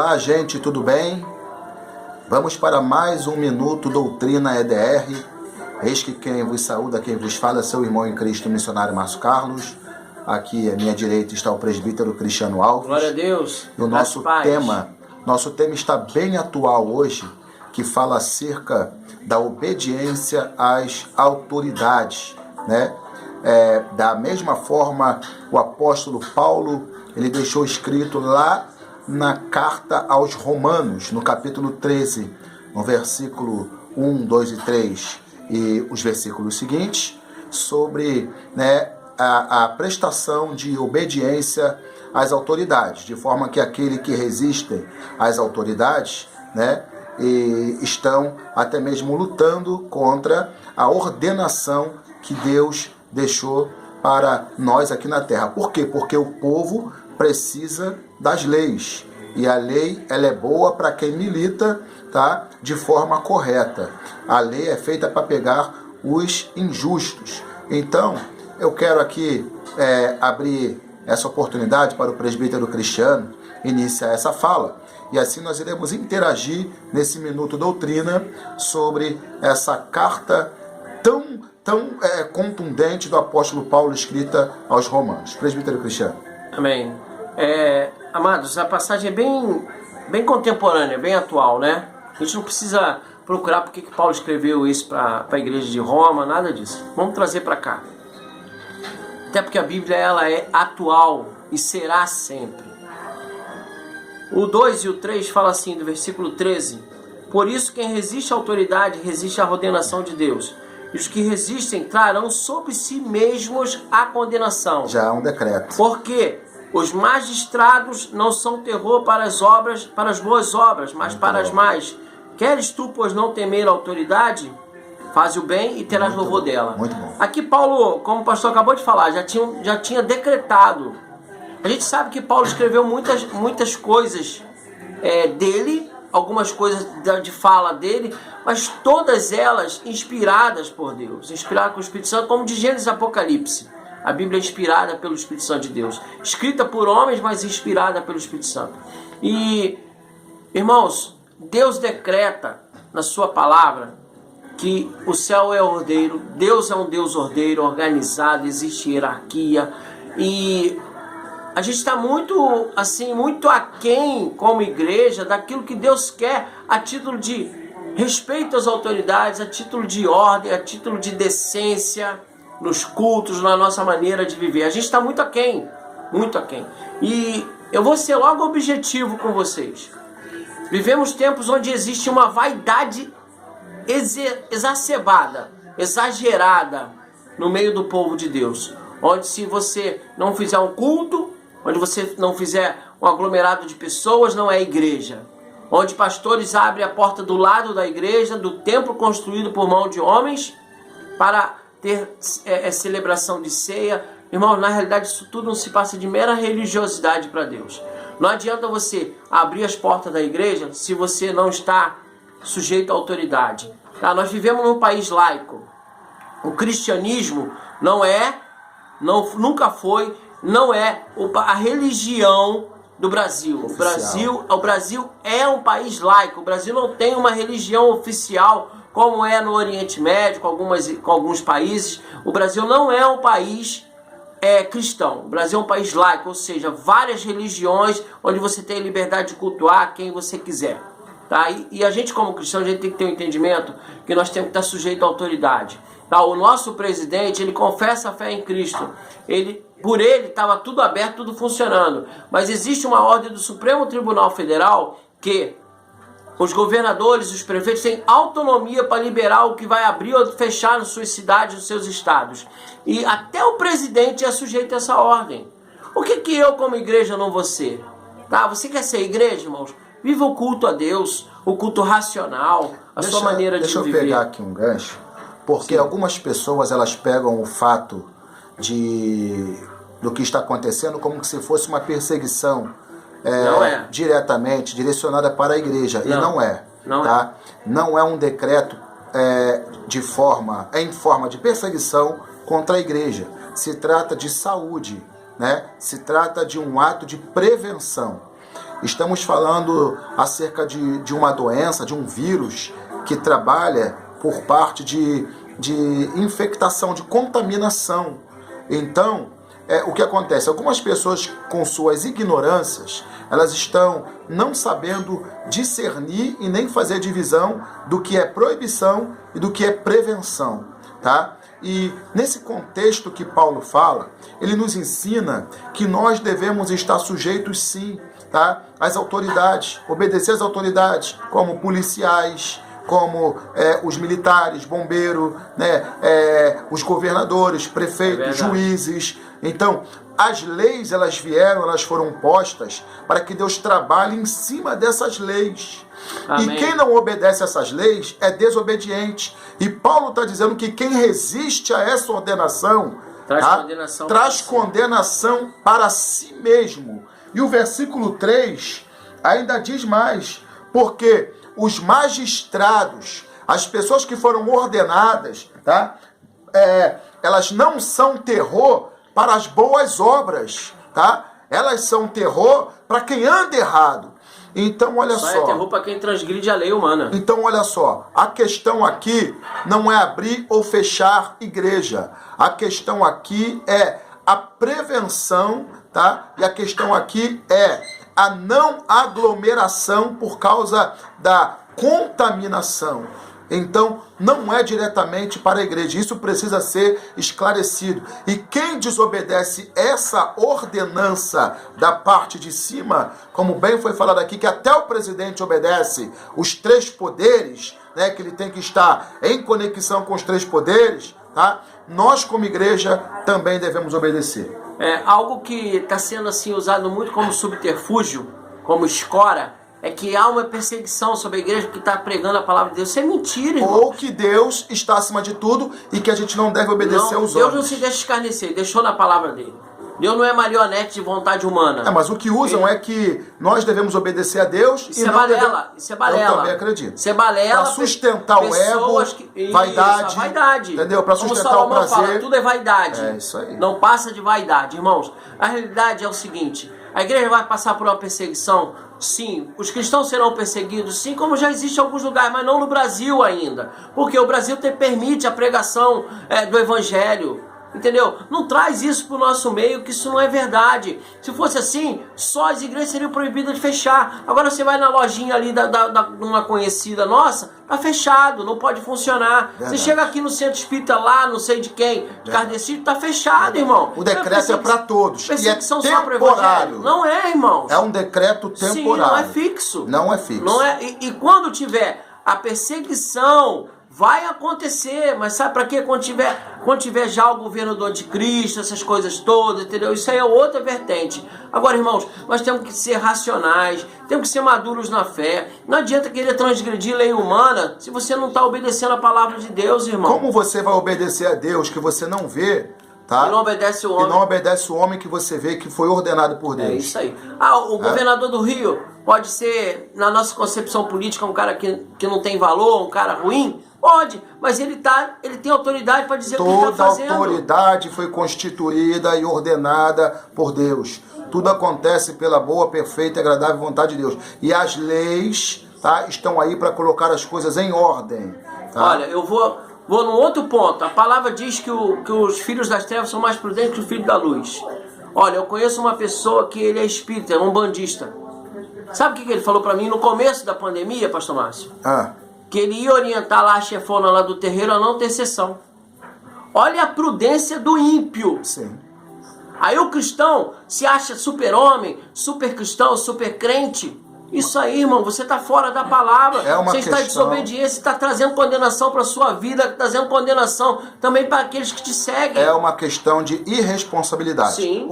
Olá, gente, tudo bem? Vamos para mais um Minuto Doutrina EDR. Eis que quem vos saúda, quem vos fala é seu irmão em Cristo, missionário Márcio Carlos. Aqui à minha direita está o presbítero Cristiano Alves. Glória a Deus. E o nosso tema está bem atual hoje, que fala acerca da obediência às autoridades, né? Da mesma forma, o apóstolo Paulo, ele deixou escrito lá na carta aos Romanos, no capítulo 13, no versículo 1, 2 e 3, e os versículos seguintes, sobre, né, a prestação de obediência às autoridades, de forma que aquele que resistem às autoridades, né, e estão até mesmo lutando contra a ordenação que Deus deixou para nós aqui na terra. Por quê? Porque o povo precisa das leis, e a lei, ela é boa para quem milita, tá, de forma correta. A lei é feita para pegar os injustos. Então, eu quero aqui abrir essa oportunidade para o presbítero Cristiano iniciar essa fala, e assim nós iremos interagir nesse Minuto Doutrina sobre essa carta tão contundente do apóstolo Paulo, escrita aos Romanos. Presbítero Cristiano. Amém. Amados, a passagem é bem contemporânea, bem atual, né? A gente não precisa procurar porque que Paulo escreveu isso para a igreja de Roma, nada disso. Vamos trazer para cá. Até porque a Bíblia, ela é atual e será sempre. O 2 e o 3 fala assim, do versículo 13: Por isso quem resiste à autoridade resiste à ordenação de Deus. E os que resistem trarão sobre si mesmos a condenação. Já é um decreto. Porque os magistrados não são terror para as obras, para as boas obras, mas muito para bom. As más. Queres tu, pois, não temer a autoridade? Faz o bem e terás louvor dela. Muito bom. Aqui Paulo, como o pastor acabou de falar, já tinha decretado. A gente sabe que Paulo escreveu muitas coisas dele, algumas coisas de fala dele, mas todas elas inspiradas por Deus, inspiradas com o Espírito Santo, como de Gênesis e Apocalipse. A Bíblia é inspirada pelo Espírito Santo de Deus, escrita por homens, mas inspirada pelo Espírito Santo. E, irmãos, Deus decreta na sua palavra que o céu é ordeiro, Deus é um Deus ordeiro, organizado, existe hierarquia, e a gente está muito aquém como igreja daquilo que Deus quer a título de respeito às autoridades, a título de ordem, a título de decência nos cultos, na nossa maneira de viver. A gente está muito aquém, muito aquém. E eu vou ser logo objetivo com vocês. Vivemos tempos onde existe uma vaidade exacerbada, exagerada no meio do povo de Deus. Onde se você não fizer um culto, onde você não fizer um aglomerado de pessoas, não é igreja. Onde pastores abrem a porta do lado da igreja, do templo construído por mão de homens, para ter celebração de ceia. Irmão, na realidade isso tudo não se passa de mera religiosidade para Deus. Não adianta você abrir as portas da igreja se você não está sujeito à autoridade. Tá? Nós vivemos num país laico. O cristianismo nunca foi, não é a religião do Brasil. O Brasil é um país laico. O Brasil não tem uma religião oficial como é no Oriente Médio, com alguns países. O Brasil não é um país cristão. O Brasil é um país laico, ou seja, várias religiões onde você tem liberdade de cultuar quem você quiser. Tá? E a gente, como cristão, a gente tem que ter um entendimento que nós temos que estar sujeito à autoridade. Tá? O nosso presidente, ele confessa a fé em Cristo. Por ele estava tudo aberto, tudo funcionando. Mas existe uma ordem do Supremo Tribunal Federal que os governadores, os prefeitos têm autonomia para liberar o que vai abrir ou fechar nas suas cidades, nos seus estados. E até o presidente é sujeito a essa ordem. O que eu, como igreja, não vou ser? Tá? Você quer ser igreja, irmãos? Viva o culto a Deus, o culto racional, sua maneira de viver. Deixa eu pegar aqui um gancho, porque sim, algumas pessoas elas pegam o fato do que está acontecendo como se fosse uma perseguição diretamente direcionada para a igreja. Não, e não é. Não tá? Não é um decreto em forma de perseguição contra a igreja. Se trata de saúde, né? Se trata de um ato de prevenção. Estamos falando acerca de uma doença, de um vírus que trabalha por parte de infectação, de contaminação. Então, o que acontece? Algumas pessoas, com suas ignorâncias, elas estão não sabendo discernir e nem fazer divisão do que é proibição e do que é prevenção, tá? E nesse contexto que Paulo fala, ele nos ensina que nós devemos estar sujeitos, sim, tá, às autoridades, obedecer às autoridades, como policiais, como os militares, bombeiros, né, os governadores, prefeitos, juízes. Então, as leis, elas vieram, elas foram postas para que Deus trabalhe em cima dessas leis. Amém. E quem não obedece a essas leis é desobediente. E Paulo está dizendo que quem resiste a essa ordenação traz condenação para si mesmo. E o versículo 3 ainda diz mais, porque os magistrados, as pessoas que foram ordenadas, tá? Elas não são terror para as boas obras, tá? Elas são terror para quem anda errado. Então, olha só. É terror para quem transgride a lei humana. Então, olha só. A questão aqui não é abrir ou fechar igreja. A questão aqui é a prevenção, tá? E a questão aqui é a não aglomeração por causa da contaminação. Então, não é diretamente para a igreja. Isso precisa ser esclarecido. E quem desobedece essa ordenança da parte de cima, como bem foi falado aqui, que até o presidente obedece os 3 poderes, né, que ele tem que estar em conexão com os 3 poderes, tá? Nós, como igreja, também devemos obedecer. Algo que está sendo assim usado muito como subterfúgio, como escora, é que há uma perseguição sobre a igreja que está pregando a palavra de Deus. Isso é mentira, irmão. Ou que Deus está acima de tudo e que a gente não deve obedecer aos homens. Deus não se deixa escarnecer, deixou na palavra dele. Deus não é marionete de vontade humana. Mas o que usam é que nós devemos obedecer a Deus e não balela. Isso é balela. Eu também acredito. Isso é balela. Para sustentar o ego, vaidade. Vaidade. Entendeu? Para sustentar o prazer. Fala, tudo é vaidade. É isso aí. Não passa de vaidade, irmãos. A realidade é o seguinte: a igreja vai passar por uma perseguição. Sim, os cristãos serão perseguidos, sim, como já existe em alguns lugares, mas não no Brasil ainda. Porque o Brasil permite a pregação do evangelho. Entendeu? Não traz isso para o nosso meio, que isso não é verdade. Se fosse assim, só as igrejas seriam proibidas de fechar. Agora você vai na lojinha ali de uma conhecida nossa, tá fechado, não pode funcionar. Verdade. Você chega aqui no centro espírita lá, não sei de quem, de Kardecito, tá fechado, irmão. O decreto é para todos. Perseguição e é temporário. Não é, irmão. É um decreto temporário. Sim, não é fixo. Não é fixo. Não é, e quando tiver a perseguição, vai acontecer, mas sabe para quê? Quando tiver já o governo do anticristo, essas coisas todas, entendeu? Isso aí é outra vertente. Agora, irmãos, nós temos que ser racionais, temos que ser maduros na fé. Não adianta querer transgredir lei humana se você não está obedecendo a palavra de Deus, irmão. Como você vai obedecer a Deus que você não vê, tá? E não obedece o homem. E não obedece o homem que você vê que foi ordenado por Deus. É isso aí. O governador do Rio pode ser, na nossa concepção política, um cara que não tem valor, um cara ruim? Pode, mas ele tem autoridade para dizer o que ele está fazendo. Toda autoridade foi constituída e ordenada por Deus. Tudo acontece pela boa, perfeita e agradável vontade de Deus. E as leis, tá, estão aí para colocar as coisas em ordem. Tá? Olha, eu vou num outro ponto. A palavra diz que os filhos das trevas são mais prudentes que os filhos da luz. Olha, eu conheço uma pessoa que ele é espírita, é um bandista. Sabe o que ele falou para mim no começo da pandemia, pastor Márcio? Que ele ia orientar lá a chefona lá do terreiro a não ter sessão. Olha a prudência do ímpio. Sim. Aí o cristão se acha super-homem, super-cristão, super-crente. Isso aí, irmão, você está fora da palavra. Você está em desobediência, está trazendo condenação para a sua vida, trazendo condenação também para aqueles que te seguem. É uma questão de irresponsabilidade. Sim.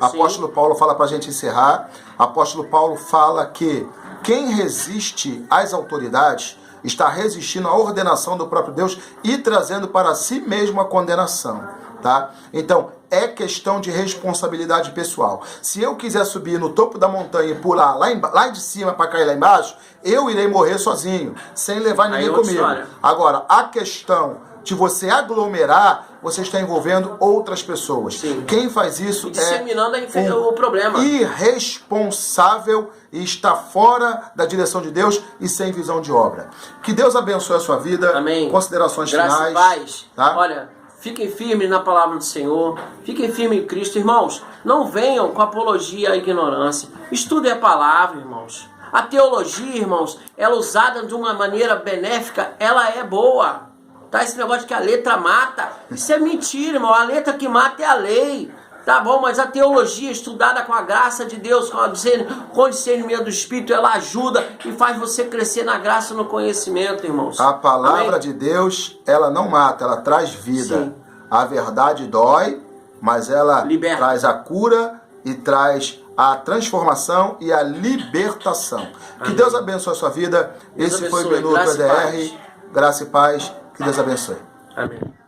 Apóstolo Paulo fala para a gente encerrar. Apóstolo Paulo fala que quem resiste às autoridades está resistindo à ordenação do próprio Deus e trazendo para si mesmo a condenação, tá? Então, é questão de responsabilidade pessoal. Se eu quiser subir no topo da montanha e pular lá de cima para cair lá embaixo, eu irei morrer sozinho, sem levar ninguém comigo. Agora, a questão de você aglomerar, você está envolvendo outras pessoas. Sim. Quem faz isso disseminando o problema. Irresponsável e está fora da direção de Deus e sem visão de obra. Que Deus abençoe a sua vida. Amém. Considerações Graça finais. e paz. Tá? Olha, fiquem firmes na palavra do Senhor. Fiquem firmes em Cristo. Irmãos, não venham com apologia à ignorância. Estudem a palavra, irmãos. A teologia, irmãos, ela usada de uma maneira benéfica, ela é boa. Tá? Esse negócio de que a letra mata, isso é mentira, irmão. A letra que mata é a lei. Tá bom, mas a teologia estudada com a graça de Deus, com o discernimento do Espírito, ela ajuda e faz você crescer na graça e no conhecimento, irmãos. A palavra Amém? de Deus, ela não mata, ela traz vida. Sim. A verdade dói, mas ela Liberta. traz a cura e traz a transformação e a libertação. Que Deus abençoe a sua vida. Deus Esse foi o abençoe. Minuto Graça e EDR. paz. Graça e paz. Que Deus abençoe. Amém.